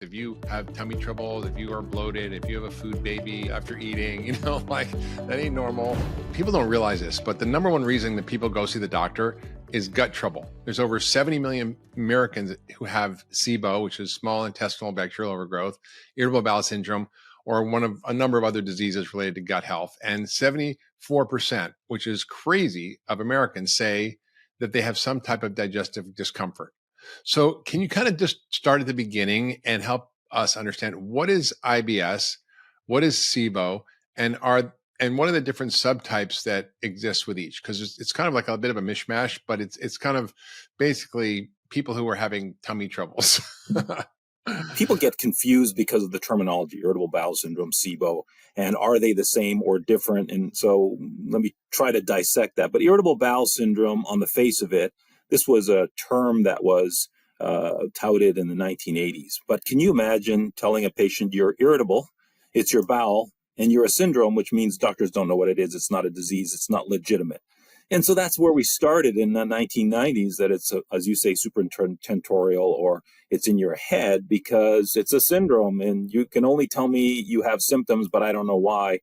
If you have tummy trouble, if you are bloated, if you have a food baby after eating, like that ain't normal. People don't realize this, but the number one reason that people go see the doctor is gut trouble. There's over 70 million Americans who have SIBO, which is small intestinal bacterial overgrowth, irritable bowel syndrome, or one of a number of other diseases related to gut health. And 74%, which is crazy, of Americans say that they have some type of digestive discomfort. So can you kind of just start at the beginning and help us understand what is IBS, what is SIBO, and what are the different subtypes that exist with each? Because it's kind of like a bit of a mishmash, but it's kind of basically people who are having tummy troubles. People get confused because of the terminology, irritable bowel syndrome, SIBO, and are they the same or different? And so let me try to dissect that. But irritable bowel syndrome, on the face of it, this was a term that was touted in the 1980s. But can you imagine telling a patient you're irritable, it's your bowel, and you're a syndrome, which means doctors don't know what it is. It's not a disease. It's not legitimate. And so that's where we started in the 1990s, that it's, as you say, superintentorial, or it's in your head because it's a syndrome and you can only tell me you have symptoms, but I don't know why.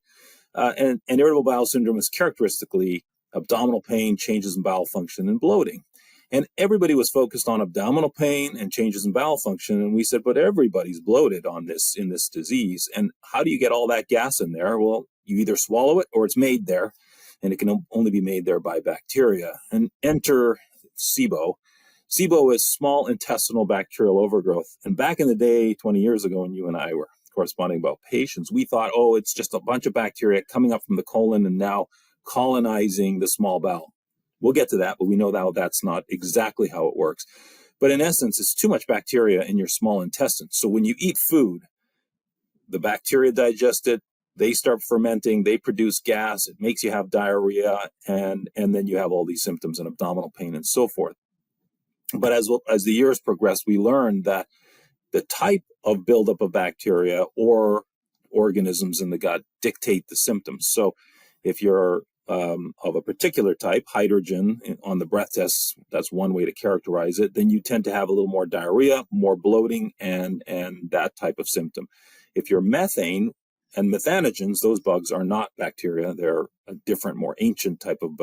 And irritable bowel syndrome is characteristically abdominal pain, changes in bowel function, and bloating. And everybody was focused on abdominal pain and changes in bowel function. And we said, but everybody's bloated in this disease. And how do you get all that gas in there? Well, you either swallow it or it's made there. And it can only be made there by bacteria. And enter SIBO. SIBO is small intestinal bacterial overgrowth. And back in the day, 20 years ago, when you and I were corresponding about patients, we thought, oh, it's just a bunch of bacteria coming up from the colon and now colonizing the small bowel. We'll get to that, but we know that that's not exactly how it works. But in essence, it's too much bacteria in your small intestine. So when you eat food, the bacteria digest it, they start fermenting, they produce gas, it makes you have diarrhea, and then you have all these symptoms and abdominal pain and so forth. But as the years progressed, we learned that the type of buildup of bacteria or organisms in the gut dictate the symptoms. So if you're of a particular type, hydrogen on the breath test, that's one way to characterize it, then you tend to have a little more diarrhea, more bloating, and that type of symptom. If you're methane and methanogens, those bugs are not bacteria. They're a different, more ancient type of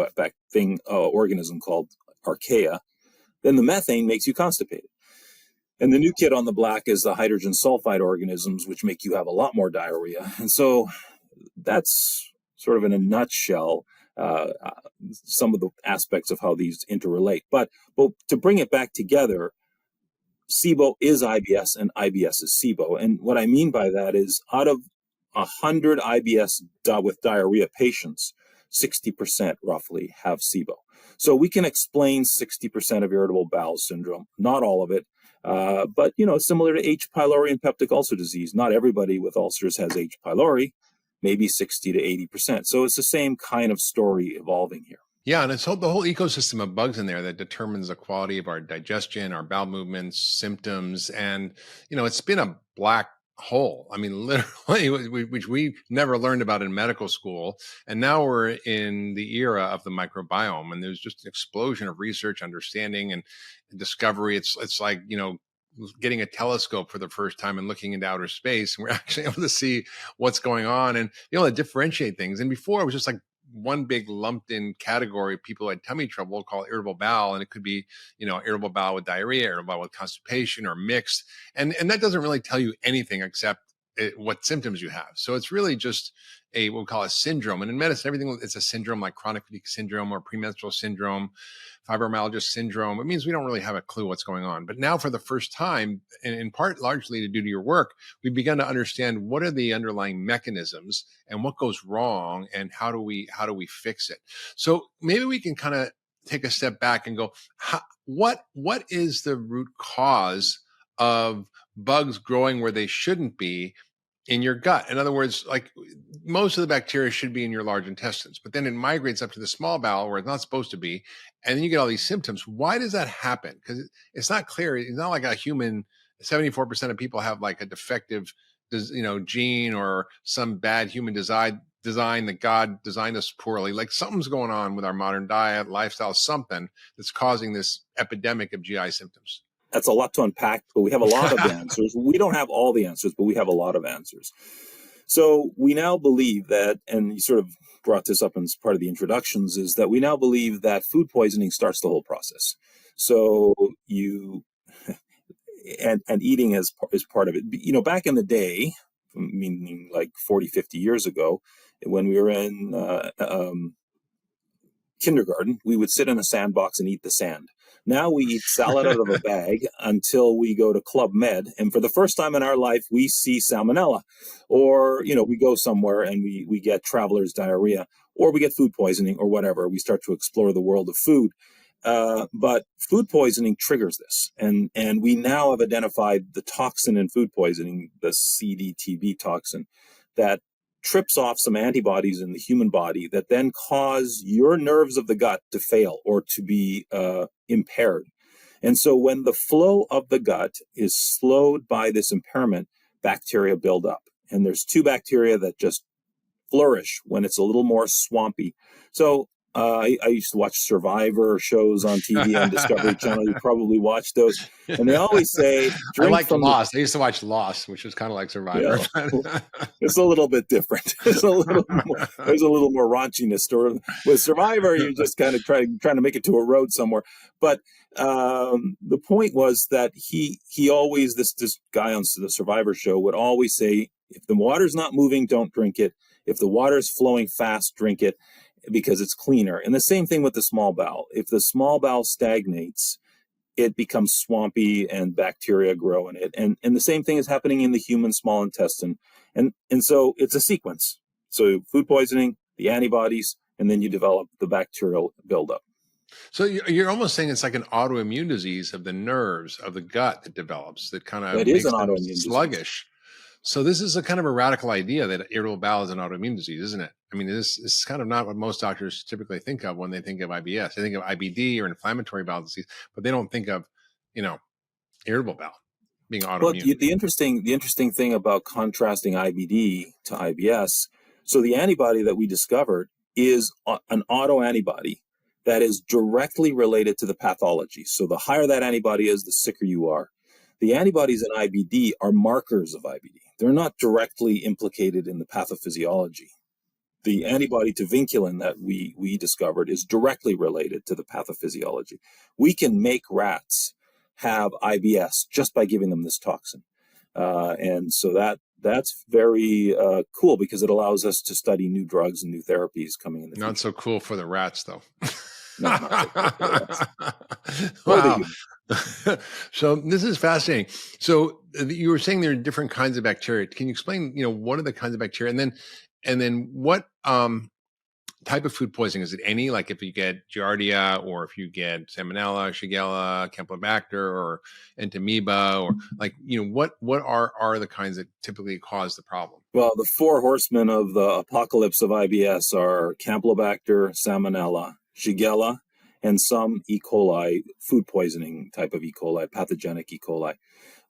organism called archaea. Then the methane makes you constipated. And the new kid on the block is the hydrogen sulfide organisms, which make you have a lot more diarrhea. And so that's sort of in a nutshell some of the aspects of how these interrelate. But to bring it back together, SIBO is IBS and IBS is SIBO. And what I mean by that is out of 100 IBS with diarrhea patients, 60% roughly have SIBO. So we can explain 60% of irritable bowel syndrome, not all of it, but similar to H. pylori and peptic ulcer disease. Not everybody with ulcers has H. pylori, maybe 60 to 80%. So it's the same kind of story evolving here. Yeah, and it's the whole ecosystem of bugs in there that determines the quality of our digestion, our bowel movements, symptoms, and it's been a black hole. I mean, literally, which we never learned about in medical school, and now we're in the era of the microbiome, and there's just an explosion of research, understanding, and discovery. It's like getting a telescope for the first time and looking into outer space, and we're actually able to see what's going on and to differentiate things. And before, it was just like one big lumped in category. People had tummy trouble, called irritable bowel, and it could be irritable bowel with diarrhea, irritable bowel with constipation, or mixed, and that doesn't really tell you anything except what symptoms you have. So it's really just what we call a syndrome. And in medicine, everything it's a syndrome, like chronic fatigue syndrome or premenstrual syndrome, fibromyalgia syndrome. It means we don't really have a clue what's going on. But now, for the first time, and in part largely due to your work, we've begun to understand what are the underlying mechanisms and what goes wrong, and how do we fix it. So maybe we can kind of take a step back and go, what is the root cause of bugs growing where they shouldn't be in your gut? In other words, like, most of the bacteria should be in your large intestines, but then it migrates up to the small bowel where it's not supposed to be. And then you get all these symptoms. Why does that happen? Because it's not clear. It's not like a human. 74% of people have like a defective, gene or some bad human design that God designed us poorly. Like, something's going on with our modern diet, lifestyle, something that's causing this epidemic of GI symptoms. that's a lot to unpack, but we have a lot of answers. We don't have all the answers, but we have a lot of answers. So we now believe that, and you sort of brought this up as part of the introductions, is that we now believe that food poisoning starts the whole process. So and eating is part of it. You know, back in the day, meaning like 40, 50 years ago, when we were in kindergarten, we would sit in a sandbox and eat the sand. Now we eat salad out of a bag until we go to Club Med, and for the first time in our life, we see salmonella. Or, you know, we go somewhere and we get traveler's diarrhea, or we get food poisoning or whatever. We start to explore the world of food. But food poisoning triggers this. And we now have identified the toxin in food poisoning, the CDTB toxin, that trips off some antibodies in the human body that then cause your nerves of the gut to fail or to be impaired. And so when the flow of the gut is slowed by this impairment, bacteria build up. And there's two bacteria that just flourish when it's a little more swampy. So I used to watch Survivor shows on TV on Discovery Channel. You probably watched those. And they always say, I like Lost. I used to watch Lost, which was kind of like Survivor. Yeah, it's a little bit different. There's a little more raunchiness to it. With Survivor, you're just kind of trying to make it to a road somewhere. But the point was that he always, this guy on the Survivor show would always say, if the water's not moving, don't drink it. If the water's flowing fast, drink it, because it's cleaner. And the same thing with the small bowel. If the small bowel stagnates, it becomes swampy and bacteria grow in it. And the same thing is happening in the human small intestine. And so it's a sequence. So food poisoning, the antibodies, and then you develop the bacterial buildup. So you're almost saying it's like an autoimmune disease of the nerves of the gut that develops, that kind of makes them sluggish. So this is a kind of a radical idea that irritable bowel is an autoimmune disease, isn't it? I mean, this is kind of not what most doctors typically think of when they think of IBS. They think of IBD or inflammatory bowel disease, but they don't think of, irritable bowel being autoimmune. Well, the interesting thing about contrasting IBD to IBS, so the antibody that we discovered is an autoantibody that is directly related to the pathology. So the higher that antibody is, the sicker you are. The antibodies in IBD are markers of IBD. They're not directly implicated in the pathophysiology. The antibody to vinculin that we discovered is directly related to the pathophysiology. We can make rats have IBS just by giving them this toxin. And so that's very cool, because it allows us to study new drugs and new therapies coming in the future. Not so cool for the rats, though. No, not so cool for the rats. Wow. So this is fascinating. So you were saying there are different kinds of bacteria. Can you explain, what are the kinds of bacteria? And then what type of food poisoning? Is it any, like if you get Giardia, or if you get Salmonella, Shigella, Campylobacter, or Entamoeba, or what are the kinds that typically cause the problem? Well, the four horsemen of the apocalypse of IBS are Campylobacter, Salmonella, Shigella, and some E. coli, food poisoning type of E. coli, pathogenic E. coli.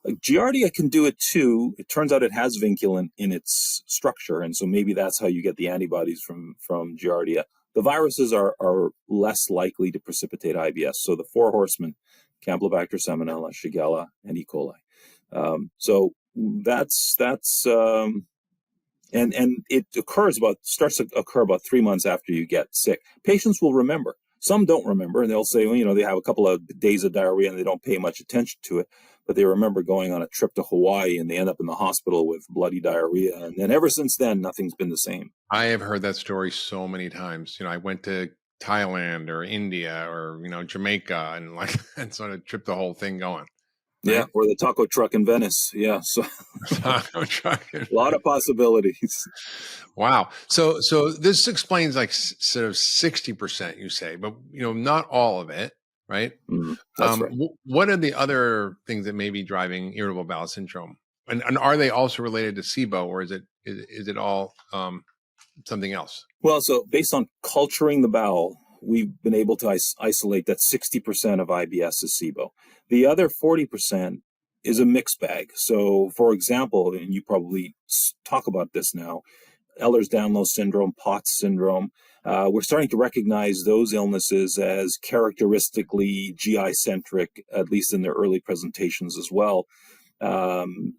Giardia can do it too. It turns out it has vinculin in its structure, and so maybe that's how you get the antibodies from Giardia. The viruses are less likely to precipitate IBS. So the four horsemen, Campylobacter, Salmonella, Shigella, and E. coli. So that's and it starts to occur about 3 months after you get sick. Patients will remember. Some don't remember, and they'll say, they have a couple of days of diarrhea and they don't pay much attention to it, but they remember going on a trip to Hawaii and they end up in the hospital with bloody diarrhea. And then ever since then, nothing's been the same. I have heard that story so many times. I went to Thailand or India or, Jamaica and sort of tripped the whole thing going. Right? Yeah, or the taco truck in Venice. Yeah, so taco truck. A lot of possibilities. Wow. So this explains like sort of 60%, you say, but not all of it, right? That's right. What are the other things that may be driving irritable bowel syndrome, and are they also related to SIBO, or is it all something else? Well, so based on culturing the bowel, we've been able to isolate that 60% of IBS is SIBO. The other 40% is a mixed bag. So, for example, and you probably talk about this now, Ehlers-Danlos syndrome, POTS syndrome, we're starting to recognize those illnesses as characteristically GI-centric, at least in their early presentations as well.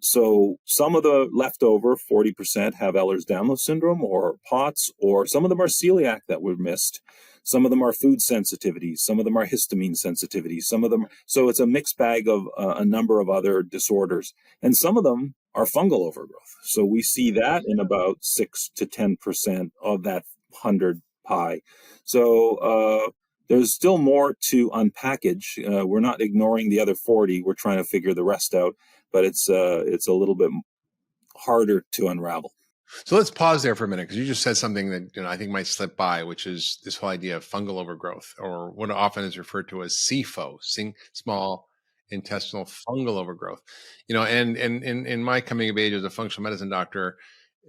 So some of the leftover 40% have Ehlers-Danlos syndrome or POTS, or some of them are celiac that were missed. Some of them are food sensitivities. Some of them are histamine sensitivities. Some of them, so it's a mixed bag of a number of other disorders. And some of them are fungal overgrowth. So we see that in about 6 to 10% of that 100 pie. So there's still more to unpackage. We're not ignoring the other 40. We're trying to figure the rest out, but it's a little bit harder to unravel. So let's pause there for a minute, because you just said something that I think might slip by, which is this whole idea of fungal overgrowth, or what often is referred to as SIFO, small intestinal fungal overgrowth. And in my coming of age as a functional medicine doctor,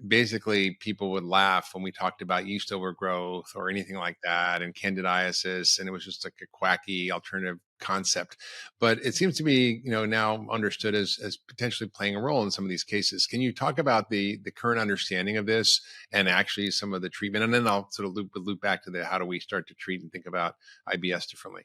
basically people would laugh when we talked about yeast overgrowth or anything like that, and candidiasis, and it was just like a quacky alternative concept. But it seems to be now understood as potentially playing a role in some of these cases. Can you talk about the current understanding of this and actually some of the treatment, and then I'll sort of loop back to the how do we start to treat and think about IBS differently?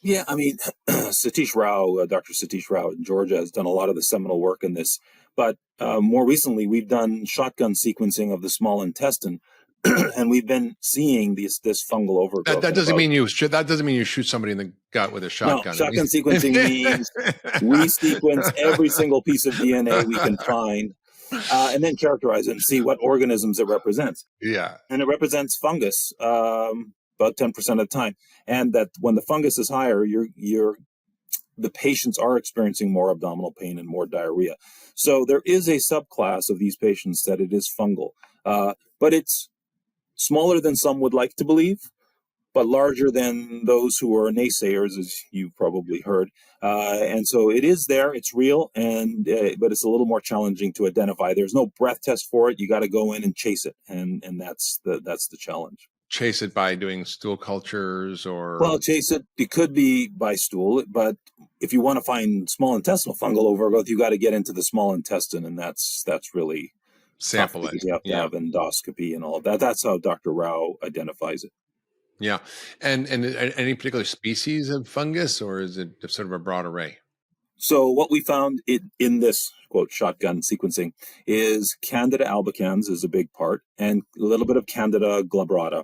Yeah, I mean, Satish Rao, Dr. Satish Rao in Georgia has done a lot of the seminal work in this. But more recently, we've done shotgun sequencing of the small intestine, and we've been seeing this fungal overgrowth. That doesn't mean you shoot. That doesn't mean you shoot somebody in the gut with a shotgun. No, shotgun sequencing means we sequence every single piece of DNA we can find, and then characterize it and see what organisms it represents. Yeah, and it represents fungus. About 10% of the time, and that when the fungus is higher, the patients are experiencing more abdominal pain and more diarrhea. So there is a subclass of these patients that it is fungal, but it's smaller than some would like to believe, but larger than those who are naysayers, as you've probably heard. And so it is there, it's real, and but it's a little more challenging to identify. There's no breath test for it. You got to go in and chase it, and that's the challenge. Chase it by doing stool cultures, or chase it. It could be by stool, but if you want to find small intestinal fungal overgrowth, you got to get into the small intestine, and that's really sample it. You have to have endoscopy and all of that. That's how Dr. Rao identifies it. Yeah, and any particular species of fungus, or is it sort of a broad array? So what we found in this, quote, shotgun sequencing is Candida albicans is a big part, and a little bit of Candida glabrata.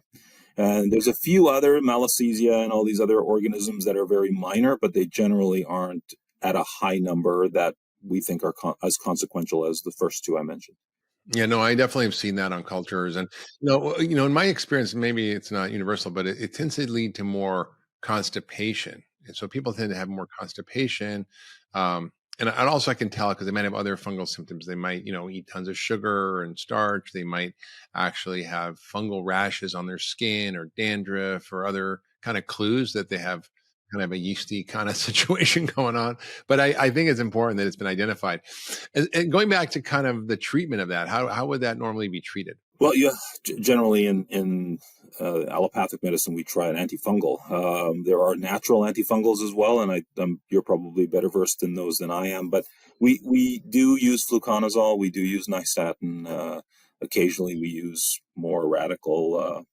And there's a few other Malassezia and all these other organisms that are very minor, but they generally aren't at a high number that we think are as consequential as the first two I mentioned. Yeah, no, I definitely have seen that on cultures. And, in my experience, maybe it's not universal, but it tends to lead to more constipation. And so people tend to have more constipation. And also I can tell because they might have other fungal symptoms. They might, eat tons of sugar and starch. They might actually have fungal rashes on their skin or dandruff or other kind of clues that they have kind of a yeasty kind of situation going on. But I think it's important that it's been identified. And going back to kind of the treatment of that, how would that normally be treated? Well, generally in allopathic medicine, we try an antifungal. There are natural antifungals as well, and you're probably better versed in those than I am. But we do use fluconazole. We do use nystatin. Occasionally, we use more radical,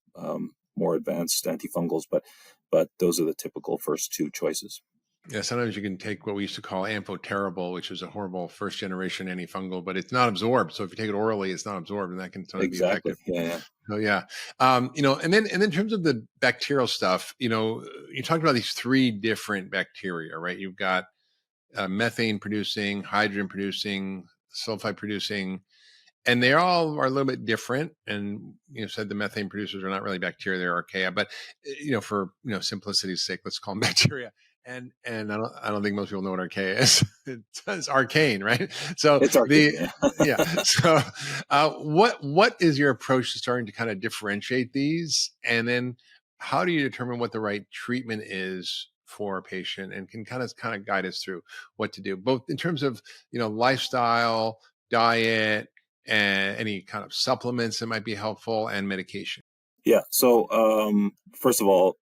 more advanced antifungals. But those are the typical first two choices. Yeah, sometimes you can take what we used to call amphotericol, which is a horrible first generation antifungal, but it's not absorbed. So if you take it orally, it's not absorbed, and that can sometimes be effective. Yeah. So yeah, and then in terms of the bacterial stuff, you talked about these three different bacteria, right? You've got methane producing, hydrogen producing, sulfide producing, and they all are a little bit different. And you said the methane producers are not really bacteria; they're archaea. But for simplicity's sake, let's call them bacteria. And I don't think most people know what archaea is. It's arcane, right? So it's arcane. Yeah. So what is your approach to starting to kind of differentiate these, and then how do you determine what the right treatment is for a patient, and can kind of guide us through what to do, both in terms of lifestyle, diet, and any kind of supplements that might be helpful, and medication? Yeah. So first of all,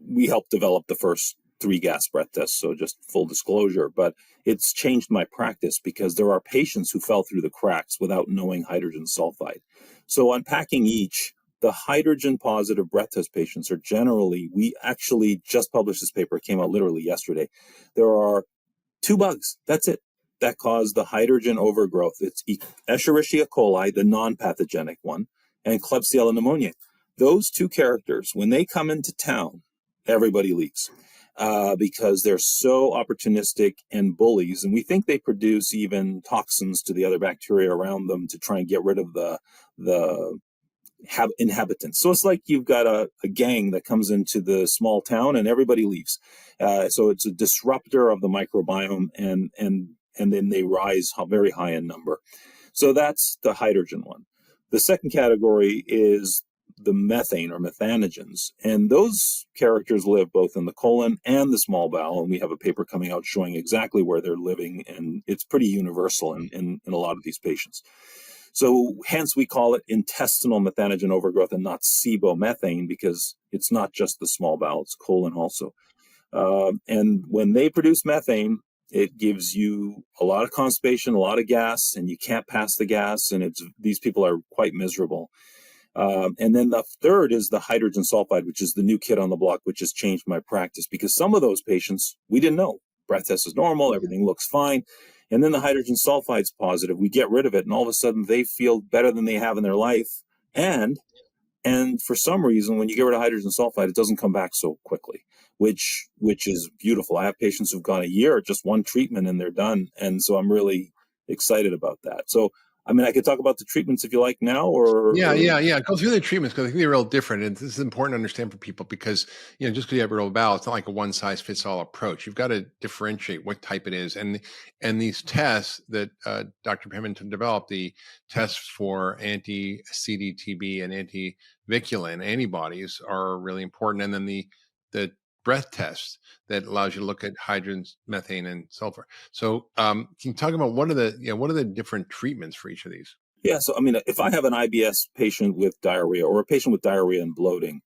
we helped develop the first 3 gas breath tests, so just full disclosure, but it's changed my practice because there are patients who fell through the cracks without knowing hydrogen sulfide. So unpacking each, The hydrogen positive breath test patients are generally, we actually just published this paper, it came out literally yesterday. There are 2 bugs, that's it, that cause the hydrogen overgrowth. It's Escherichia coli, the non-pathogenic one, and Klebsiella pneumoniae. Those 2 characters, when they come into town, everybody leaves because they're so opportunistic and bullies. And we think they produce even toxins to the other bacteria around them to try and get rid of the inhabitants. So it's like you've got a gang that comes into the small town and everybody leaves. So it's a disruptor of the microbiome, and then they rise very high in number. So that's the hydrogen one. The second category is the methane or methanogens. And those characters live both in the colon and the small bowel. And we have a paper coming out showing exactly where they're living. And it's pretty universal in a lot of these patients. So hence we call it intestinal methanogen overgrowth and not SIBO methane, because it's not just the small bowel, it's colon also. And when they produce methane, it gives you a lot of constipation, a lot of gas, and you can't pass the gas, and these people are quite miserable. And then the third is the hydrogen sulfide, which is the new kid on the block, which has changed my practice, because some of those patients, we didn't know. Breath test is normal, everything looks fine. And then the hydrogen sulfide's positive. We get rid of it, and all of a sudden they feel better than they have in their life. And for some reason, when you get rid of hydrogen sulfide, it doesn't come back so quickly, which is beautiful. I have patients who've gone a year, just one treatment, and they're done. And so I'm really excited about that. So, I mean, I could talk about the treatments if you like now, or Yeah. Go through the treatments, because I think they're real different, and this is important to understand for people, because just because you have irritable bowel, it's not like a one size fits all approach. You've got to differentiate what type it is, and these tests that Dr. Pemberton developed, the tests for anti-CD/TB and anti-viculin antibodies, are really important, and then the breath test that allows you to look at hydrogen, methane, and sulfur. So, can you talk about what are the different treatments for each of these? Yeah, so I mean, if I have an IBS patient with diarrhea or a patient with diarrhea and bloating,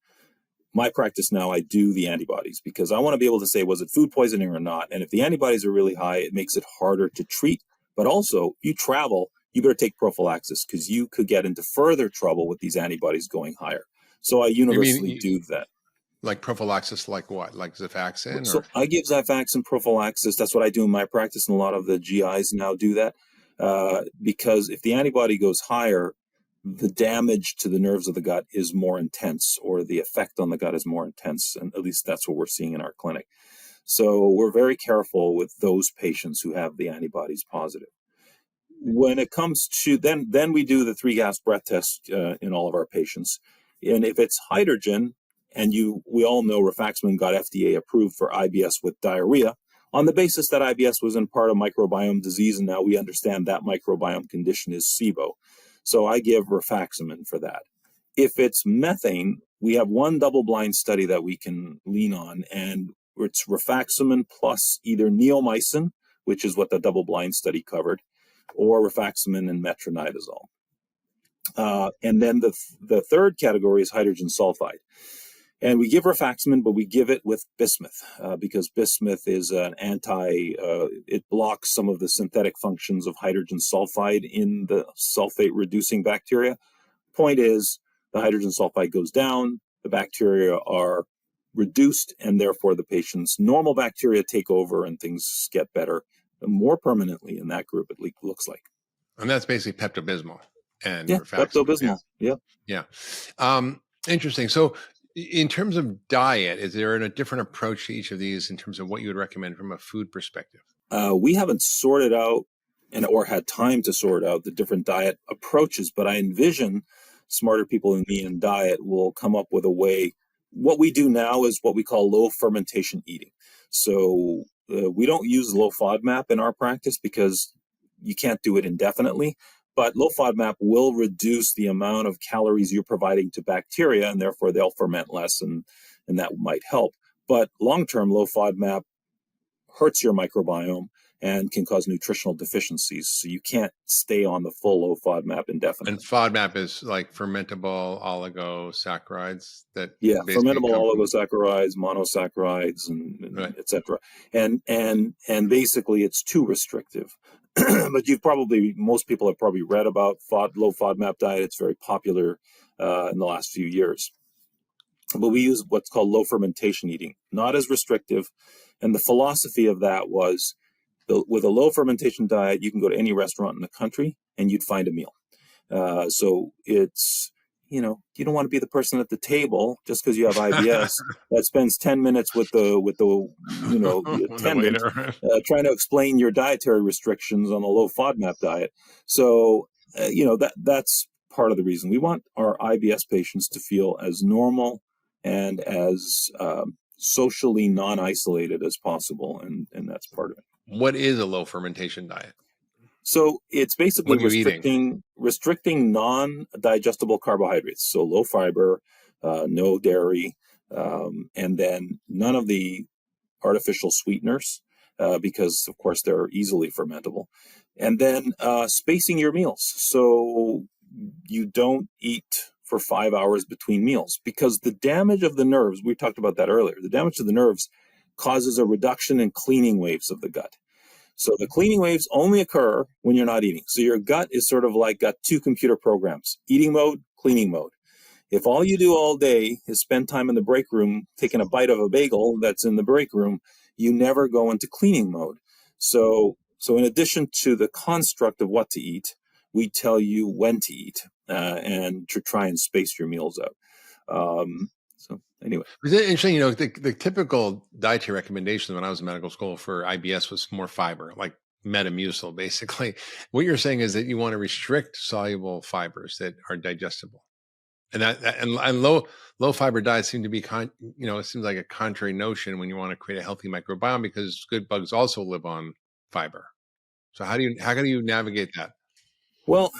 my practice now, I do the antibodies, because I want to be able to say, was it food poisoning or not? And if the antibodies are really high, it makes it harder to treat. But also, if you travel, you better take prophylaxis, because you could get into further trouble with these antibodies going higher. So I universally do that. Like prophylaxis, like what? Like Xifaxan? So I give Xifaxan prophylaxis. That's what I do in my practice, and a lot of the GIs now do that. Because if the antibody goes higher, the damage to the nerves of the gut is more intense, or the effect on the gut is more intense. And at least that's what we're seeing in our clinic. So we're very careful with those patients who have the antibodies positive. When it comes to, then we do the 3-gas breath test in all of our patients. And if it's hydrogen, and we all know rifaximin got FDA approved for IBS with diarrhea, on the basis that IBS was in part a microbiome disease, and now we understand that microbiome condition is SIBO. So I give rifaximin for that. If it's methane, we have one double-blind study that we can lean on, and it's rifaximin plus either neomycin, which is what the double-blind study covered, or rifaximin and metronidazole. And then the third category is hydrogen sulfide. And we give rifaximin, but we give it with bismuth, because bismuth is an it blocks some of the synthetic functions of hydrogen sulfide in the sulfate-reducing bacteria. Point is, the hydrogen sulfide goes down, the bacteria are reduced, and therefore the patient's normal bacteria take over and things get better more permanently in that group, it looks like. And that's basically Pepto-Bismol and rifaximin. Pepto-Bismol, yeah. Interesting. So, in terms of diet, is there a different approach to each of these in terms of what you would recommend from a food perspective? We haven't sorted out or had time to sort out the different diet approaches, but I envision smarter people than me in diet will come up with a way. What we do now is what we call low fermentation eating. So we don't use low FODMAP in our practice because you can't do it indefinitely. But low FODMAP will reduce the amount of calories you're providing to bacteria, and therefore they'll ferment less, and that might help. But long-term, low FODMAP hurts your microbiome and can cause nutritional deficiencies. So you can't stay on the full low FODMAP indefinitely. And FODMAP is like fermentable oligosaccharides that fermentable oligosaccharides, monosaccharides, and right. Et cetera. And basically it's too restrictive. But most people have probably read about low FODMAP diet. It's very popular in the last few years. But we use what's called low fermentation eating, not as restrictive. And the philosophy of that was, with a low fermentation diet, you can go to any restaurant in the country and you'd find a meal. So it's, you don't want to be the person at the table just because you have IBS that spends 10 minutes with the attendant trying to explain your dietary restrictions on a low FODMAP diet. So, that's part of the reason. We want our IBS patients to feel as normal and as socially non-isolated as possible, and that's part of it. What is a low fermentation diet? So it's basically restricting non-digestible carbohydrates. So low fiber, no dairy, and then none of the artificial sweeteners, because of course they're easily fermentable. And then spacing your meals. So you don't eat for 5 hours between meals, because the damage of the nerves, we talked about that earlier, the damage to the nerves causes a reduction in cleaning waves of the gut. So the cleaning waves only occur when you're not eating. So your gut is sort of like got two computer programs: eating mode, cleaning mode. If all you do all day is spend time in the break room taking a bite of a bagel that's in the break room, you never go into cleaning mode. So in addition to the construct of what to eat, we tell you when to eat and to try and space your meals out. So anyway. It's interesting, the typical dietary recommendation when I was in medical school for IBS was more fiber, like Metamucil, basically. What you're saying is that you want to restrict soluble fibers that are digestible. And and low fiber diets seem to be, it seems like a contrary notion when you want to create a healthy microbiome, because good bugs also live on fiber. So how can you navigate that? Well,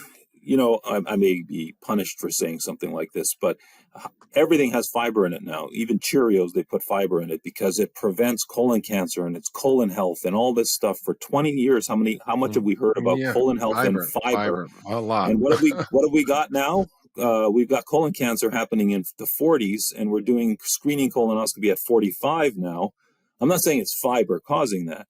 I may be punished for saying something like this, but everything has fiber in it now. Even Cheerios, they put fiber in it because it prevents colon cancer and it's colon health and all this stuff. For 20 years, how much have we heard about colon health and fiber? A lot. And what have we got now? We've got colon cancer happening in the 40s, and we're doing screening colonoscopy at 45 now. I'm not saying it's fiber causing that,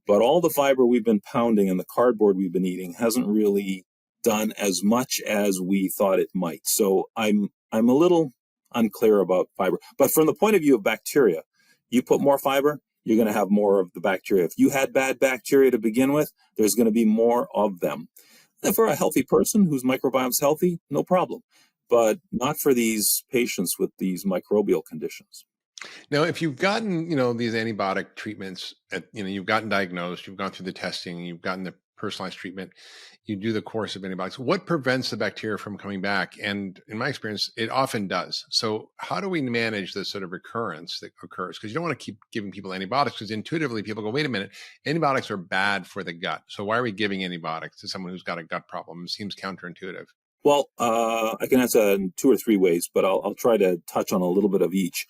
but all the fiber we've been pounding and the cardboard we've been eating hasn't really done as much as we thought it might. So I'm a little unclear about fiber. But from the point of view of bacteria, you put more fiber, you're going to have more of the bacteria. If you had bad bacteria to begin with, there's going to be more of them. And for a healthy person whose microbiome's healthy, no problem. But not for these patients with these microbial conditions. Now, if you've gotten, these antibiotic treatments, you've gotten diagnosed, you've gone through the testing, you've gotten the personalized treatment, you do the course of antibiotics, what prevents the bacteria from coming back? And in my experience, it often does. So how do we manage the sort of recurrence that occurs? Because you don't want to keep giving people antibiotics, because intuitively people go, wait a minute, antibiotics are bad for the gut. So why are we giving antibiotics to someone who's got a gut problem? It seems counterintuitive. Well, I can answer in 2 or 3 ways, but I'll try to touch on a little bit of each.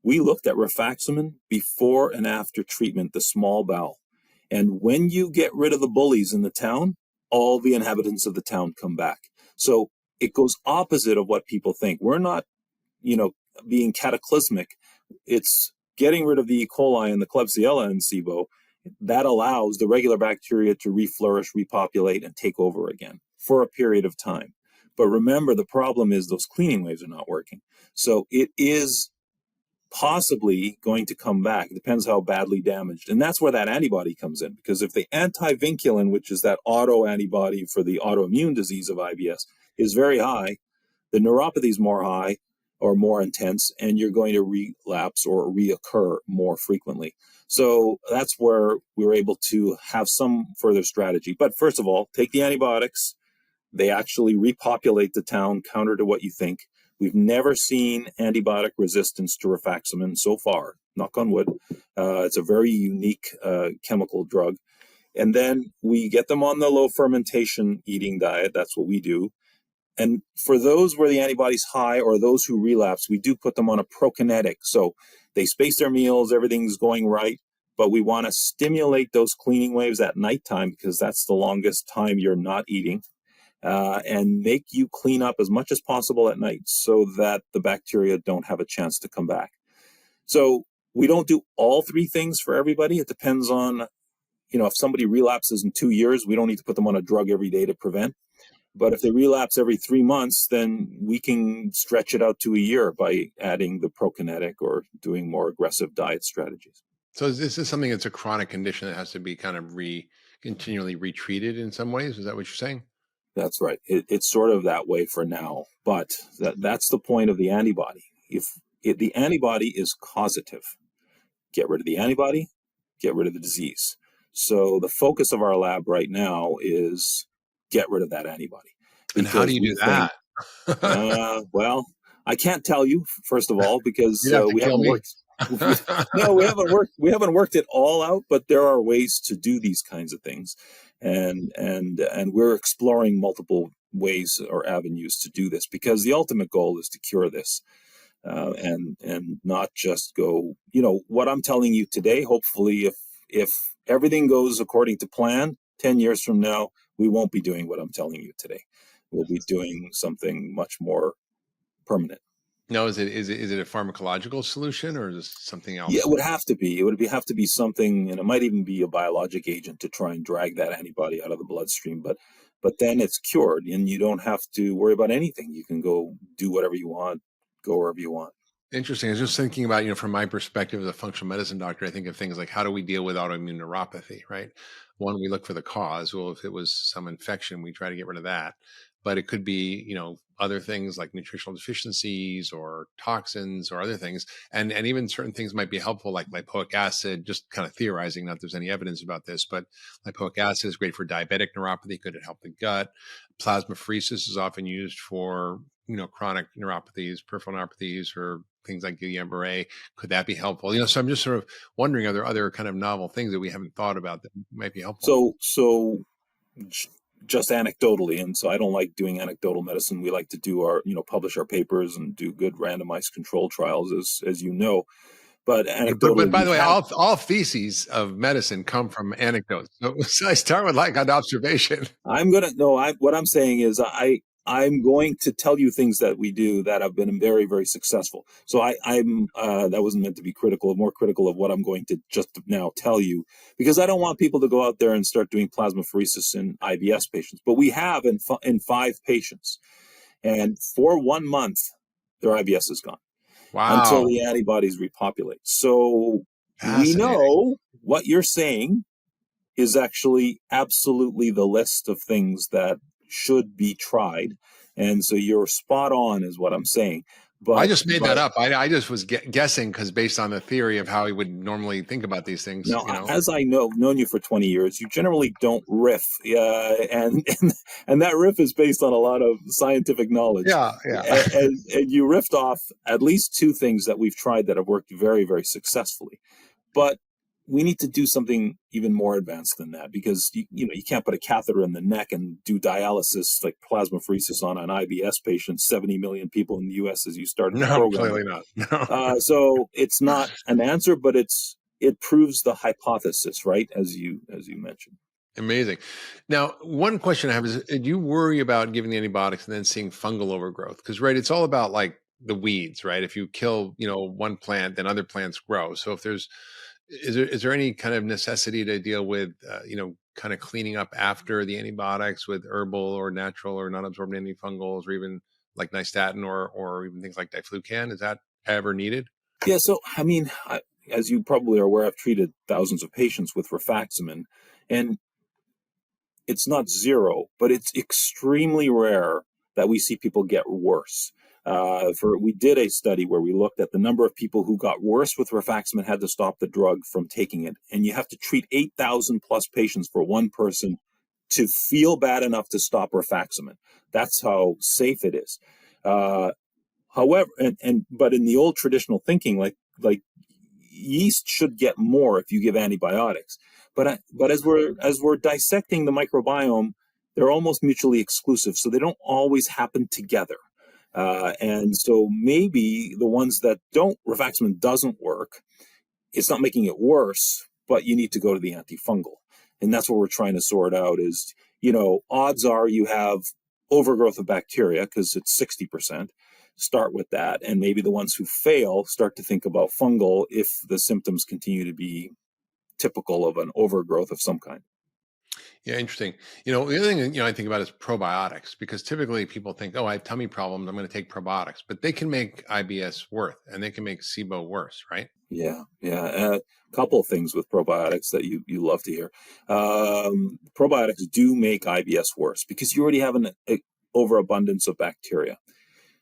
We looked at rifaximin before and after treatment, the small bowel. And when you get rid of the bullies in the town, all the inhabitants of the town come back. So it goes opposite of what people think. We're not, being cataclysmic. It's getting rid of the E. coli and the Klebsiella in SIBO. That allows the regular bacteria to reflourish, repopulate, and take over again for a period of time. But remember, the problem is those cleaning waves are not working. So it is possibly going to come back. It depends how badly damaged. And that's where that antibody comes in, because if the antivinculin, which is that auto-antibody for the autoimmune disease of IBS, is very high, the neuropathy is more high or more intense, and you're going to relapse or reoccur more frequently. So that's where we were able to have some further strategy. But first of all, take the antibiotics. They actually repopulate the town, counter to what you think. We've never seen antibiotic resistance to rifaximin so far, knock on wood. It's a very unique chemical drug. And then we get them on the low fermentation eating diet. That's what we do. And for those where the antibody's high or those who relapse, we do put them on a prokinetic. So they space their meals, everything's going right, but we want to stimulate those cleaning waves at nighttime, because that's the longest time you're not eating. And make you clean up as much as possible at night so that the bacteria don't have a chance to come back. So we don't do all 3 things for everybody. It depends on, if somebody relapses in 2 years, we don't need to put them on a drug every day to prevent. But if they relapse every 3 months, then we can stretch it out to a year by adding the prokinetic or doing more aggressive diet strategies. So is this something that's a chronic condition that has to be kind of continually retreated in some ways? Is that what you're saying? That's right. It's sort of that way for now, but that's the point of the antibody. If the antibody is causative, get rid of the antibody, get rid of the disease. So the focus of our lab right now is get rid of that antibody. And how do you do that? Well, I can't tell you, first of all, because You'd have to we kill haven't me. worked. No, we haven't worked it all out, but there are ways to do these kinds of things, and we're exploring multiple ways or avenues to do this, because the ultimate goal is to cure this, and not just go. What I'm telling you today. Hopefully, if everything goes according to plan, 10 years from now, we won't be doing what I'm telling you today. We'll be doing something much more permanent. No, is it a pharmacological solution or is it something else? Yeah, it would have to be. It would have to be something, and it might even be a biologic agent to try and drag that antibody out of the bloodstream. But then it's cured, and you don't have to worry about anything. You can go do whatever you want, go wherever you want. Interesting. I was just thinking about, from my perspective as a functional medicine doctor, I think of things like how do we deal with autoimmune neuropathy, right? One, we look for the cause. Well, if it was some infection, we try to get rid of that. But it could be, other things like nutritional deficiencies or toxins or other things. And even certain things might be helpful, like lipoic acid, just kind of theorizing, not that there's any evidence about this, but lipoic acid is great for diabetic neuropathy. Could it help the gut? Plasmapheresis is often used for, chronic neuropathies, peripheral neuropathies, or things like Guillain-Barré. Could that be helpful? So I'm just sort of wondering, are there other kind of novel things that we haven't thought about that might be helpful? So just anecdotally, and so I don't like doing anecdotal medicine. We like to do our, publish our papers and do good randomized control trials, as you know. But anecdotally, But by the way, all theses of medicine come from anecdotes. So I start with like an observation. What I'm saying is I'm going to tell you things that we do that have been very, very successful. So I'm that wasn't meant to be more critical of what I'm going to just now tell you, because I don't want people to go out there and start doing plasmapheresis in IBS patients. But we have in 5 patients, and for 1 month, their IBS is gone. Wow. Until the antibodies repopulate. So we know what you're saying is actually absolutely the list of things that should be tried. And so you're spot on is what I'm saying. But I just made that up. I just was guessing because based on the theory of how he would normally think about these things. Now, as I known you for 20 years, you generally don't riff. And that riff is based on a lot of scientific knowledge. Yeah. And you riffed off at least 2 things that we've tried that have worked very, very successfully. But we need to do something even more advanced than that, because you can't put a catheter in the neck and do dialysis like plasmapheresis on an IBS patient. 70 million people in the U.S. as you started the program. Clearly not. No. So it's not an answer, but it proves the hypothesis, right? As you mentioned. Amazing. Now, one question I have is: do you worry about giving the antibiotics and then seeing fungal overgrowth? Because it's all about like the weeds, right? If you kill one plant, then other plants grow. So if is there any kind of necessity to deal with, kind of cleaning up after the antibiotics with herbal or natural or non-absorbent antifungals, or even like nystatin or even things like diflucan? Is that ever needed? Yeah. So, as you probably are aware, I've treated thousands of patients with rifaximin, and it's not zero, but it's extremely rare that we see people get worse. We did a study where we looked at the number of people who got worse with rifaximin, had to stop the drug from taking it. And you have to treat 8,000 plus patients for one person to feel bad enough to stop rifaximin. That's how safe it is. However, but in the old traditional thinking, like yeast should get more if you give antibiotics. But as we're dissecting the microbiome, they're almost mutually exclusive, so they don't always happen together. And so maybe the ones that rifaximin doesn't work, it's not making it worse, but you need to go to the antifungal. And that's what we're trying to sort out is, odds are you have overgrowth of bacteria because it's 60%. Start with that. And maybe the ones who fail start to think about fungal if the symptoms continue to be typical of an overgrowth of some kind. Yeah, interesting. The other thing I think about is probiotics because typically people think, oh, I have tummy problems, I'm going to take probiotics, but they can make IBS worse and they can make SIBO worse, right? Yeah, yeah. A couple of things with probiotics that you love to hear. Probiotics do make IBS worse because you already have an overabundance of bacteria.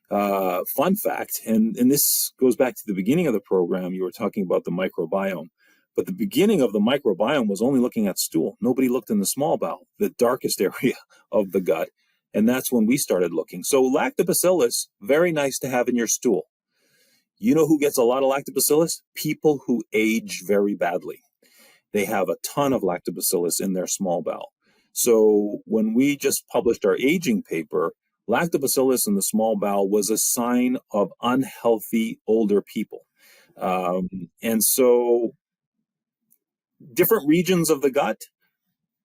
Fun fact, and this goes back to the beginning of the program. You were talking about the microbiome, but the beginning of the microbiome was only looking at stool. Nobody looked in the small bowel, the darkest area of the gut, and that's when we started looking. So lactobacillus, very nice to have in your stool. You know who gets a lot of lactobacillus? People who age very badly. They have a ton of lactobacillus in their small bowel. So when we just published our aging paper, lactobacillus in the small bowel was a sign of unhealthy older people. And so different regions of the gut,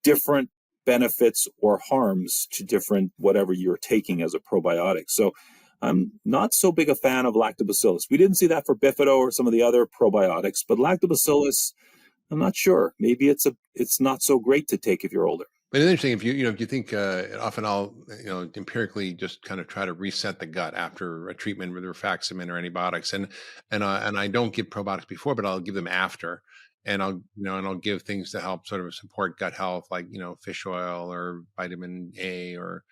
different benefits or harms to different whatever you're taking as a probiotic. So I'm not so big a fan of lactobacillus. We didn't see that for bifido or some of the other probiotics, but lactobacillus, I'm not sure. Maybe it's not so great to take if you're older. But it's interesting if you think often I'll empirically just kind of try to reset the gut after a treatment with rifaximin or antibiotics, and I don't give probiotics before, but I'll give them after, and I'll give things to help sort of support gut health, like fish oil or vitamin A or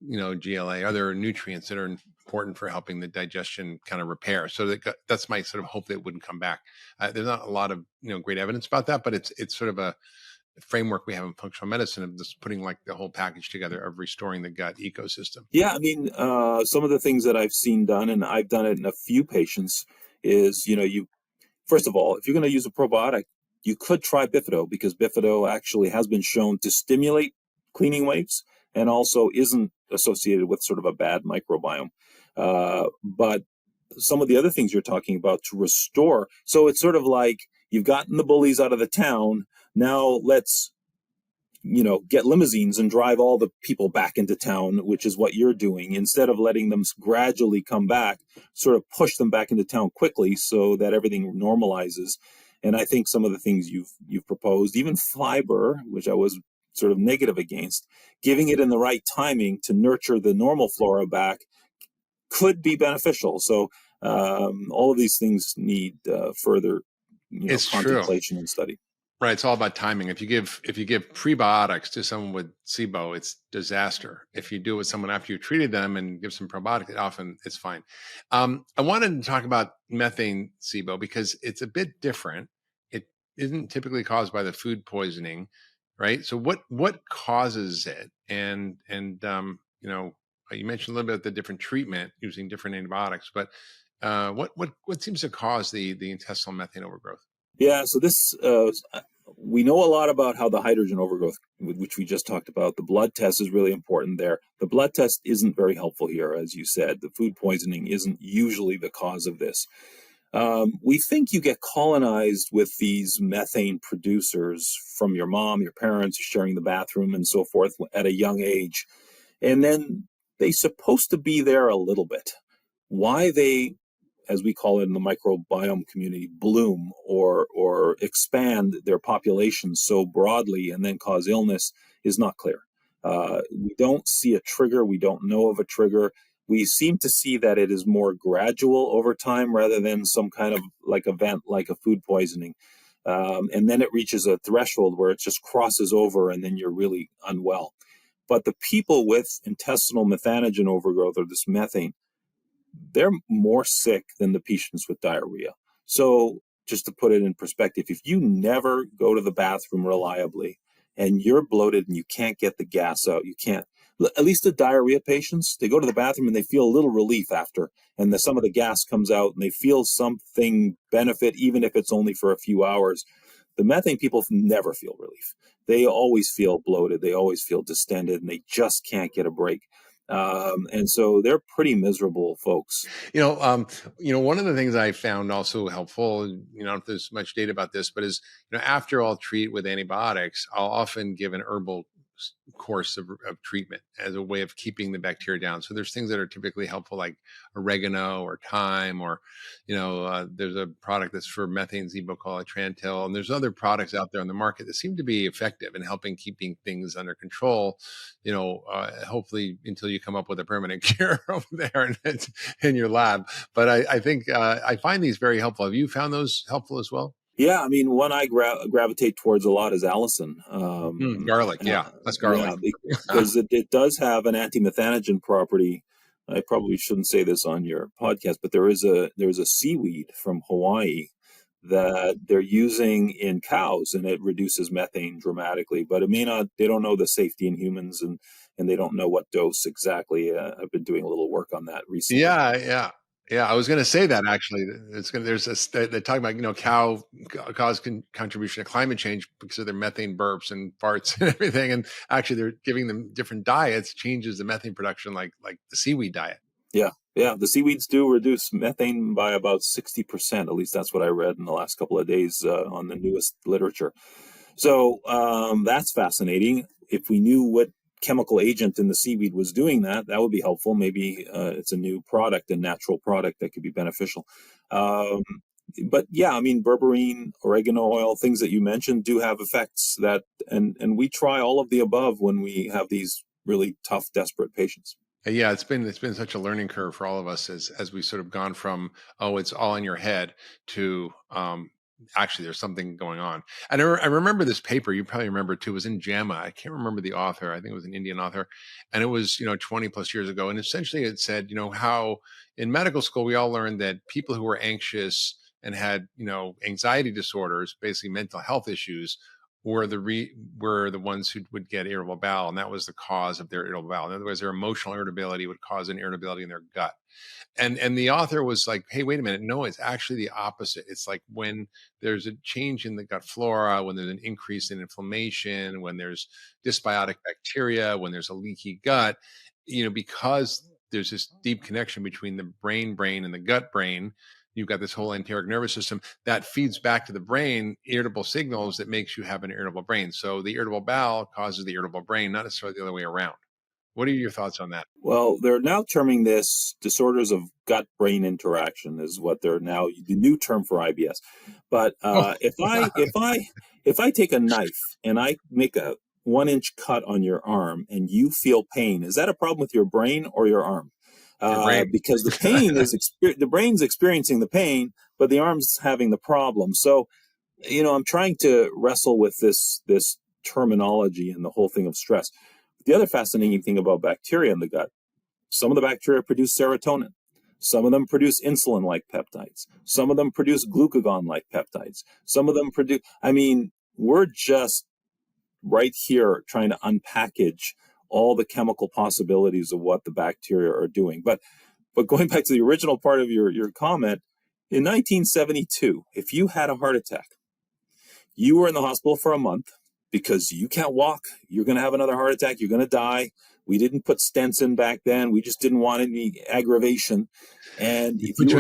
GLA, other nutrients that are important for helping the digestion kind of repair. So that's my sort of hope that it wouldn't come back. There's not a lot of great evidence about that, but it's sort of a framework we have in functional medicine of just putting like the whole package together of restoring the gut ecosystem. Yeah, I mean, some of the things that I've seen done, and I've done it in a few patients, is you first of all, if you're going to use a probiotic, you could try bifido because bifido actually has been shown to stimulate cleaning waves and also isn't associated with sort of a bad microbiome. But some of the other things you're talking about to restore, so it's sort of like you've gotten the bullies out of the town. Now let's get limousines and drive all the people back into town, which is what you're doing. Instead of letting them gradually come back, sort of push them back into town quickly so that everything normalizes. And I think some of the things you've proposed, even fiber, which I was sort of negative against, giving it in the right timing to nurture the normal flora back could be beneficial. So all of these things need further It's true. contemplation and study. Right, it's all about timing. If you give prebiotics to someone with SIBO, it's disaster. If you do it with someone after you treated them and give some probiotics, often it's fine. I wanted to talk about methane SIBO because it's a bit different. It isn't typically caused by the food poisoning, right? So what causes it? You mentioned a little bit of the different treatment using different antibiotics, but what seems to cause the intestinal methane overgrowth? Yeah, so this we know a lot about how the hydrogen overgrowth, which we just talked about. The blood test is really important there. The blood test isn't very helpful here, as you said. The food poisoning isn't usually the cause of this. We think you get colonized with these methane producers from your mom, your parents, sharing the bathroom and so forth at a young age. And then they're supposed to be there a little bit. Why they, as we call it in the microbiome community, bloom or expand their population so broadly and then cause illness is not clear. We don't see a trigger. We don't know of a trigger. We seem to see that it is more gradual over time rather than some kind of like event like a food poisoning. And then it reaches a threshold where it just crosses over and then you're really unwell. But the people with intestinal methanogen overgrowth or this methane, they're more sick than the patients with diarrhea. So just to put it in perspective, if you never go to the bathroom reliably and you're bloated and you can't get the gas out, you can't, at least the diarrhea patients, they go to the bathroom and they feel a little relief after, and some of the gas comes out and they feel something benefit, even if it's only for a few hours. The methane people never feel relief. They always feel bloated. They always feel distended and they just can't get a break. And so they're pretty miserable folks. One of the things I found also helpful, I don't know if there's much data about this, but is, after I'll treat with antibiotics, I'll often give an herbal course of treatment as a way of keeping the bacteria down. So there's things that are typically helpful, like oregano or thyme, or there's a product that's for methane SIBO called Trantil, and there's other products out there on the market that seem to be effective in helping keeping things under control. Hopefully until you come up with a permanent cure over there in your lab. But I think I find these very helpful. Have you found those helpful as well? Yeah, I mean, one I gravitate towards a lot is Allison. Garlic, yeah, that's garlic. Yeah, because it does have an anti-methanogen property. I probably shouldn't say this on your podcast, but there's a seaweed from Hawaii that they're using in cows, and it reduces methane dramatically. But it may not. They don't know the safety in humans, and they don't know what dose exactly. I've been doing a little work on that recently. Yeah. I was going to say that actually. They're talking about cows' contribution to climate change because of their methane burps and farts and everything, and actually they're giving them different diets changes the methane production, like the seaweed diet. Yeah, the seaweeds do reduce methane by about 60%. At least that's what I read in the last couple of days on the newest literature. So that's fascinating. If we knew what chemical agent in the seaweed was doing that would be helpful. Maybe it's a new product, a natural product that could be beneficial. But yeah, I mean, berberine, oregano oil, things that you mentioned do have effects that, and we try all of the above when we have these really tough, desperate patients. Yeah, it's been such a learning curve for all of us as we sort of gone from, oh, it's all in your head, to actually there's something going on. And I remember this paper, you probably remember too, was in JAMA. I can't remember the author. I think it was an Indian author, and it was 20 plus years ago. And essentially it said how in medical school we all learned that people who were anxious and had anxiety disorders, basically mental health issues, were the ones who would get irritable bowel, and that was the cause of their irritable bowel. In other words, their emotional irritability would cause an irritability in their gut. And the author was like, hey, wait a minute, no, it's actually the opposite. It's like when there's a change in the gut flora, when there's an increase in inflammation, when there's dysbiotic bacteria, when there's a leaky gut, because there's this deep connection between the brain and the gut brain. You've got this whole enteric nervous system that feeds back to the brain irritable signals that makes you have an irritable brain. So the irritable bowel causes the irritable brain, not necessarily the other way around. What are your thoughts on that? Well, they're now terming this disorders of gut-brain interaction is what they're now the new term for IBS. But if I take a knife and I make a 1-inch cut on your arm and you feel pain, is that a problem with your brain or your arm? Because the pain is the brain's experiencing the pain, but the arm's having the problem. So, I'm trying to wrestle with this terminology and the whole thing of stress. The other fascinating thing about bacteria in the gut, some of the bacteria produce serotonin. Some of them produce insulin-like peptides. Some of them produce glucagon-like peptides. Some of them produce, we're just right here trying to unpackage all the chemical possibilities of what the bacteria are doing. But going back to the original part of your comment, in 1972, if you had a heart attack, you were in the hospital for a month because you can't walk, you're going to have another heart attack, you're going to die. We didn't put stents in back then. We just didn't want any aggravation. And if you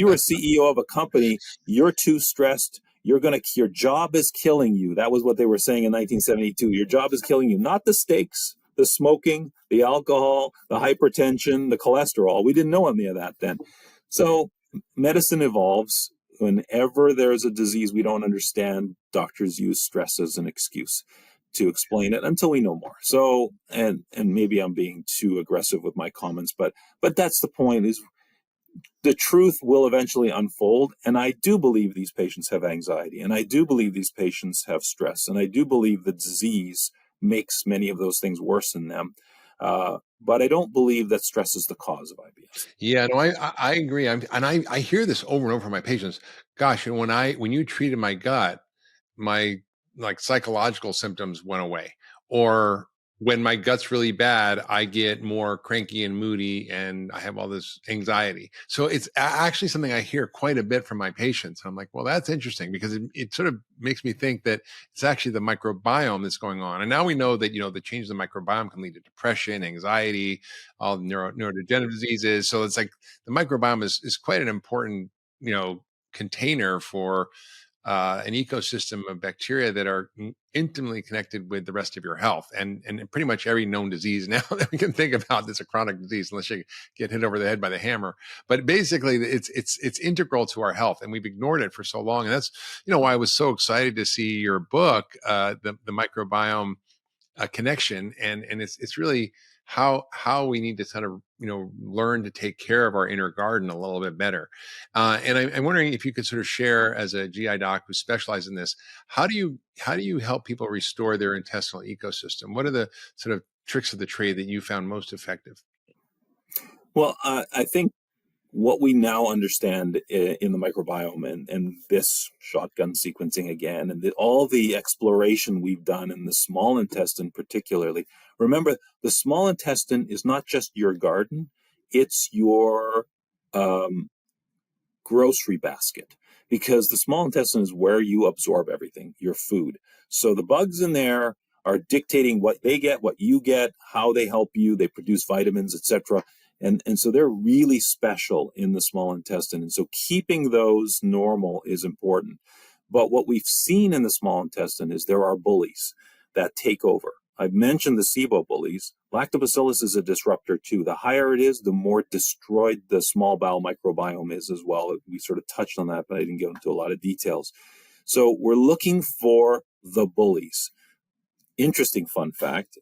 were CEO of a company, you're too stressed. Your job is killing you. That was what they were saying in 1972. Your job is killing you, not the steaks, the smoking, the alcohol, the hypertension, the cholesterol. We didn't know any of that then. So medicine evolves. Whenever there's a disease we don't understand, doctors use stress as an excuse to explain it until we know more. So, and maybe I'm being too aggressive with my comments, but that's the point, is the truth will eventually unfold. And I do believe these patients have anxiety, and I do believe these patients have stress, and I do believe the disease makes many of those things worse in them. But I don't believe that stress is the cause of IBS. Yeah, no, I agree. I hear this over and over from my patients. Gosh, when you treated my gut, my psychological symptoms went away. Or when my gut's really bad, I get more cranky and moody and I have all this anxiety. So it's actually something I hear quite a bit from my patients. I'm like, well, that's interesting, because it sort of makes me think that it's actually the microbiome that's going on. And now we know that, the change in the microbiome can lead to depression, anxiety, all neurodegenerative diseases. So it's like the microbiome is quite an important, container for an ecosystem of bacteria that are intimately connected with the rest of your health, and pretty much every known disease now that we can think about that's a chronic disease, unless you get hit over the head by the hammer. But basically, it's integral to our health, and we've ignored it for so long. And that's why I was so excited to see your book, the microbiome connection, and it's really how we need to sort of learn to take care of our inner garden a little bit better. And I'm wondering if you could sort of share, as a GI doc who specializes in this, how do you help people restore their intestinal ecosystem? What are the sort of tricks of the trade that you found most effective? Well, I think what we now understand in the microbiome, and this shotgun sequencing again, and all the exploration we've done in the small intestine particularly. Remember, the small intestine is not just your garden, it's your grocery basket, because the small intestine is where you absorb everything, your food. So the bugs in there are dictating what they get, what you get, how they help you, they produce vitamins, etc. And so they're really special in the small intestine. And so keeping those normal is important. But what we've seen in the small intestine is there are bullies that take over. I've mentioned the SIBO bullies. Lactobacillus is a disruptor too. The higher it is, the more destroyed the small bowel microbiome is as well. We sort of touched on that, but I didn't get into a lot of details. So we're looking for the bullies. Interesting fun fact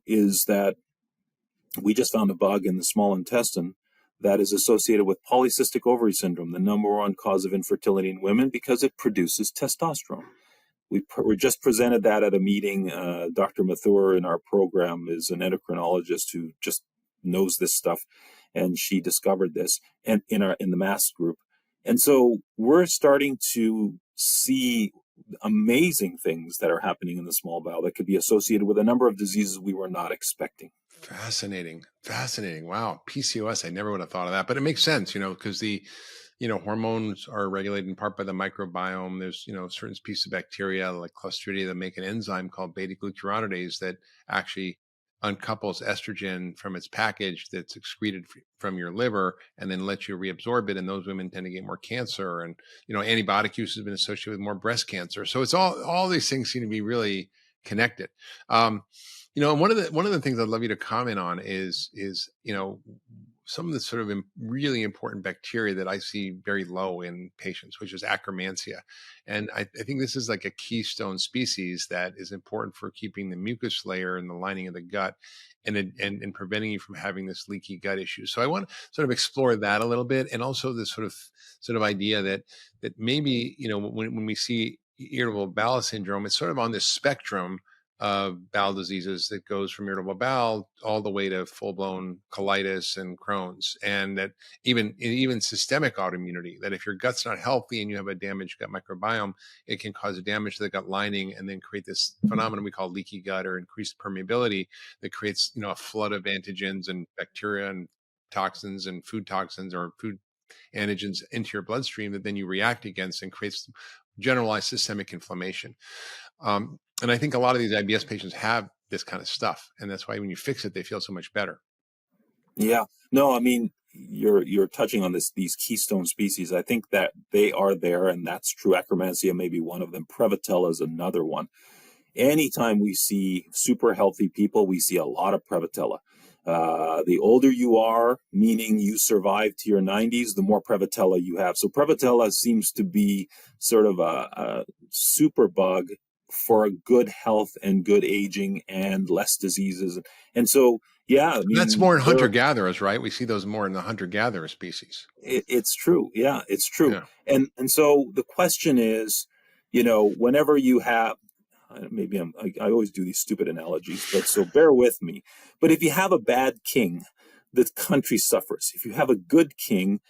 is that we just found a bug in the small intestine that is associated with polycystic ovary syndrome, the number one cause of infertility in women, because it produces testosterone. We just presented that at a meeting. Dr. Mathur in our program is an endocrinologist who just knows this stuff, and she discovered this and in the MASS group. And so we're starting to see amazing things that are happening in the small bowel that could be associated with a number of diseases we were not expecting. Fascinating. Wow. PCOS, I never would have thought of that, but it makes sense, because the hormones are regulated in part by the microbiome. There's, certain pieces of bacteria like Clostridia that make an enzyme called beta glucuronidase that actually uncouples estrogen from its package that's excreted from your liver, and then lets you reabsorb it. And those women tend to get more cancer. And, antibiotic use has been associated with more breast cancer. So it's all these things seem to be really connected. And one of the things I'd love you to comment on is some of the sort of really important bacteria that I see very low in patients, which is Akkermansia. And I think this is like a keystone species that is important for keeping the mucus layer in the lining of the gut and preventing you from having this leaky gut issue. So I want to sort of explore that a little bit, and also this sort of idea that maybe, when we see irritable bowel syndrome, it's sort of on this spectrum of bowel diseases that goes from irritable bowel all the way to full-blown colitis and Crohn's, and that even systemic autoimmunity, that if your gut's not healthy and you have a damaged gut microbiome, it can cause damage to the gut lining and then create this phenomenon we call leaky gut, or increased permeability, that creates a flood of antigens and bacteria and toxins and food toxins or food antigens into your bloodstream that then you react against, and creates generalized systemic inflammation. And I think a lot of these IBS patients have this kind of stuff, and that's why when you fix it, they feel so much better. Yeah, no, I mean, you're touching on these keystone species. I think that they are there, and that's true. Akkermansia may be one of them. Prevotella is another one. Anytime we see super healthy people, we see a lot of Prevotella. The older you are, meaning you survive to your 90s, the more Prevotella you have. So Prevotella seems to be sort of a super bug for a good health and good aging and less diseases. And so, yeah, I mean, that's more in hunter-gatherers, right? We see those more in the hunter-gatherer species. It's true. Yeah, it's true. Yeah. And so the question is, whenever you have, maybe I always do these stupid analogies, but so bear with me. But if you have a bad king, the country suffers. If you have a good king,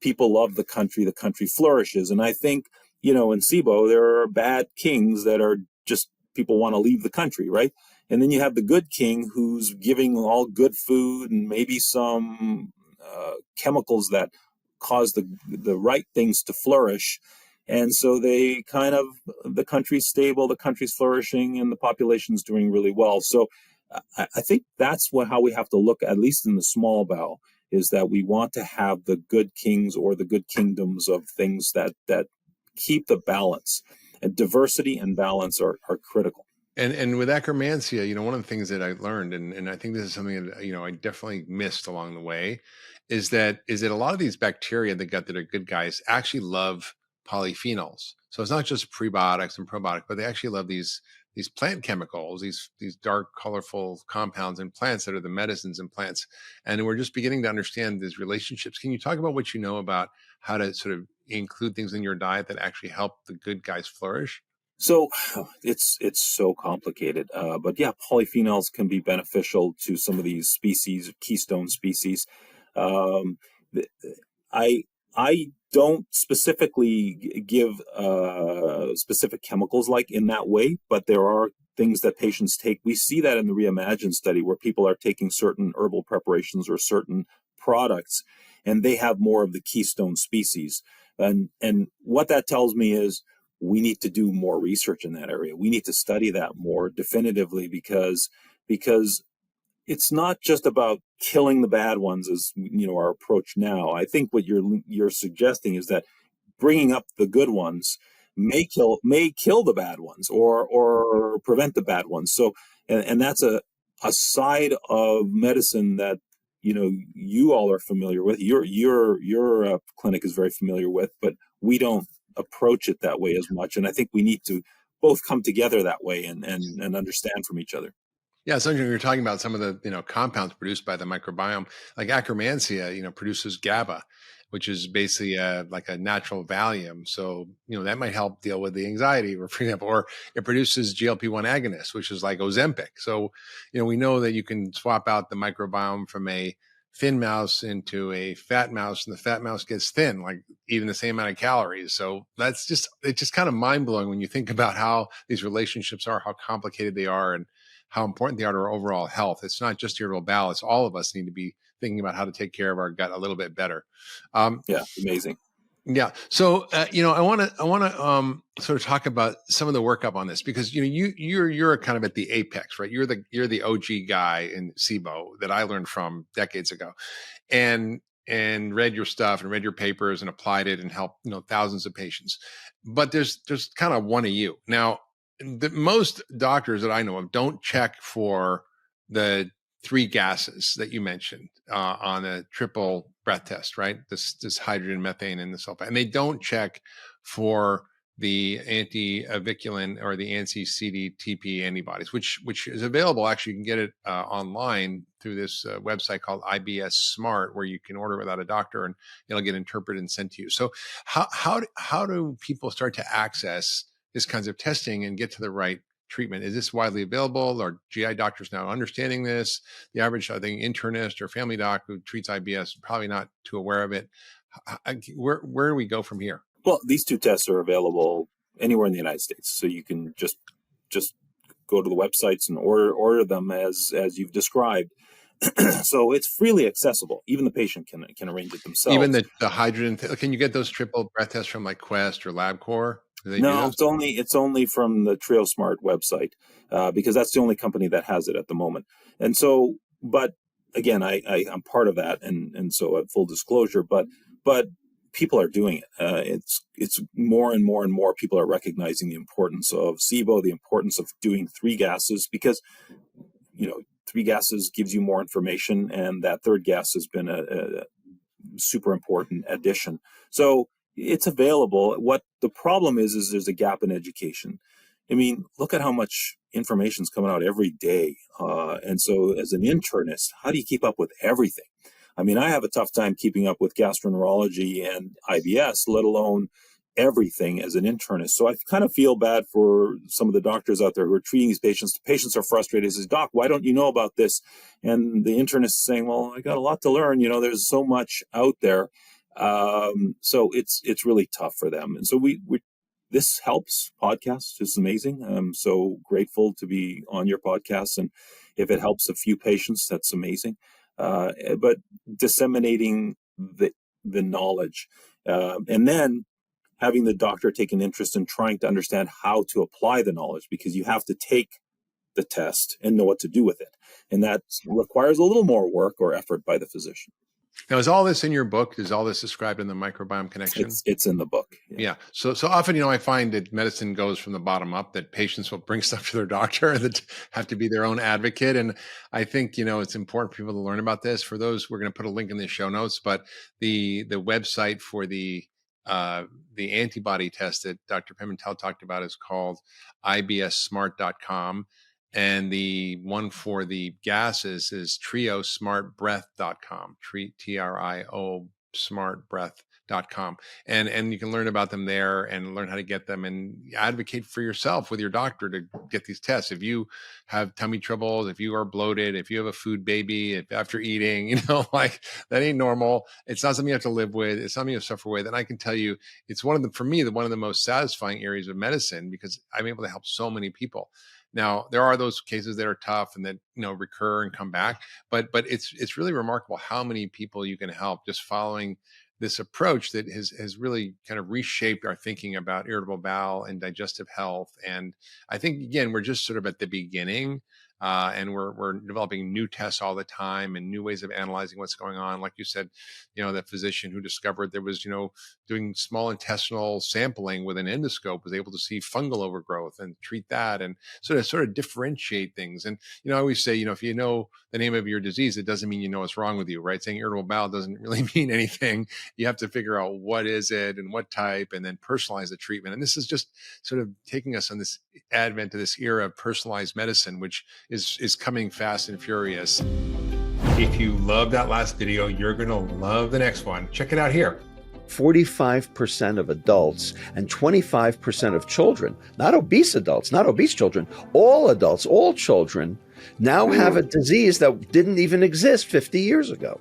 people love the country flourishes. And I think, in SIBO, there are bad kings that are just, people want to leave the country, right? And then you have the good king who's giving all good food and maybe some chemicals that cause the right things to flourish. And so the country's stable, the country's flourishing, and the population's doing really well. So I think that's how we have to look, at least in the small bowel, is that we want to have the good kings or the good kingdoms of things that keep the balance. And diversity and balance are critical. And with Akkermansia, one of the things that I learned, and I think this is something that, I definitely missed along the way, is that a lot of these bacteria in the gut that are good guys actually love polyphenols. So it's not just prebiotics and probiotics, but they actually love these plant chemicals, these dark, colorful compounds in plants that are the medicines in plants. And we're just beginning to understand these relationships. Can you talk about what you know about how to sort of include things in your diet that actually help the good guys flourish? So it's so complicated, but yeah, polyphenols can be beneficial to some of these species, keystone species. Um, I don't specifically give specific chemicals like in that way, but there are things that patients take. We see that in the Reimagine study where people are taking certain herbal preparations or certain products, and they have more of the keystone species. And what that tells me is we need to do more research in that area. We need to study that more definitively because it's not just about killing the bad ones as our approach now. I think what you're suggesting is that bringing up the good ones may kill the bad ones or prevent the bad ones. So and that's a side of medicine that you all are familiar with. Your clinic is very familiar with, but we don't approach it that way as much. And I think we need to both come together that way and understand from each other. Yeah, so you're talking about some of the compounds produced by the microbiome, like Akkermansia, produces GABA, which is basically like a natural Valium. So that might help deal with the anxiety, or for example, or it produces GLP-1 agonists, which is like Ozempic. So we know that you can swap out the microbiome from a thin mouse into a fat mouse, and the fat mouse gets thin, like eating the same amount of calories. So it's just kind of mind blowing when you think about how these relationships are, how complicated they are, and how important they are to our overall health. It's not just irritable bowel. It's all of us need to be thinking about how to take care of our gut a little bit better. Yeah, amazing. Yeah. So, I want to sort of talk about some of the workup on this, because you're kind of at the apex, right? You're the OG guy in SIBO that I learned from decades ago, and read your stuff and read your papers and applied it and helped thousands of patients. But there's kind of one of you now. Most doctors that I know of don't check for the three gases that you mentioned on a triple breath test, right? This hydrogen, methane, and the sulfide. And they don't check for the anti-aviculin or the anti-CDTP antibodies, which is available. Actually, you can get it online through this website called IBS Smart, where you can order without a doctor and it'll get interpreted and sent to you. So how do people start to access this kinds of testing and get to the right treatment? Is this widely available? Are GI doctors now understanding this? The average, I think, internist or family doc who treats IBS probably not too aware of it. Where do we go from here? Well, these two tests are available anywhere in the United States, so you can just go to the websites and order them as you've described. So it's freely accessible. Even the patient can arrange it themselves. Even the hydrogen. Can you get those triple breath tests from like Quest or LabCorp? No, it's only from the TrioSmart website because that's the only company that has it at the moment. And so, but again, I'm part of that, and so at full disclosure, but people are doing it. It's more and more and more people are recognizing the importance of SIBO, the importance of doing three gases, because three gases gives you more information, and that third gas has been a super important addition. So it's available. What the problem is there's a gap in education. I mean, look at how much information is coming out every day. And so as an internist, how do you keep up with everything? I mean, I have a tough time keeping up with gastroenterology and IBS, let alone everything as an internist. So I kind of feel bad for some of the doctors out there who are treating these patients. The patients are frustrated. They say, "Doc, why don't you know about this?" And the internist is saying, "Well, I got a lot to learn. There's so much out there." So it's really tough for them. And so we this helps. Podcast is amazing. I'm so grateful to be on your podcast. And if it helps a few patients, that's amazing. But disseminating the knowledge, and then having the doctor take an interest in trying to understand how to apply the knowledge, because you have to take the test and know what to do with it. And that requires a little more work or effort by the physician. Now, is all this in your book? Is all this described in the Microbiome Connection? It's in the book. Yeah. So often, I find that medicine goes from the bottom up, that patients will bring stuff to their doctor that have to be their own advocate. And I think, it's important for people to learn about this. For those, we're going to put a link in the show notes, but the website for the antibody test that Dr. Pimentel talked about is called ibssmart.com. And the one for the gases is triosmartbreath.com, TRIO smartbreath.com. And you can learn about them there and learn how to get them and advocate for yourself with your doctor to get these tests. If you have tummy troubles, if you are bloated, if you have a food baby, if after eating, that ain't normal. It's not something you have to live with. It's something you have to suffer with. And I can tell you, it's one of the most satisfying areas of medicine, because I'm able to help so many people. Now, there are those cases that are tough and that, recur and come back, but it's really remarkable how many people you can help just following this approach that has really kind of reshaped our thinking about irritable bowel and digestive health. And I think, again, we're just sort of at the beginning. And we're developing new tests all the time and new ways of analyzing what's going on. Like you said, the physician who discovered there was, doing small intestinal sampling with an endoscope was able to see fungal overgrowth and treat that and sort of differentiate things. And, I always say, if you know the name of your disease, it doesn't mean you know what's wrong with you, right? Saying irritable bowel doesn't really mean anything. You have to figure out what is it and what type, and then personalize the treatment. And this is just sort of taking us on this advent to this era of personalized medicine, which is coming fast and furious. If you love that last video, you're going to love the next one. Check it out here. 45% of adults and 25% of children, not obese adults, not obese children, all adults, all children now have a disease that didn't even exist 50 years ago.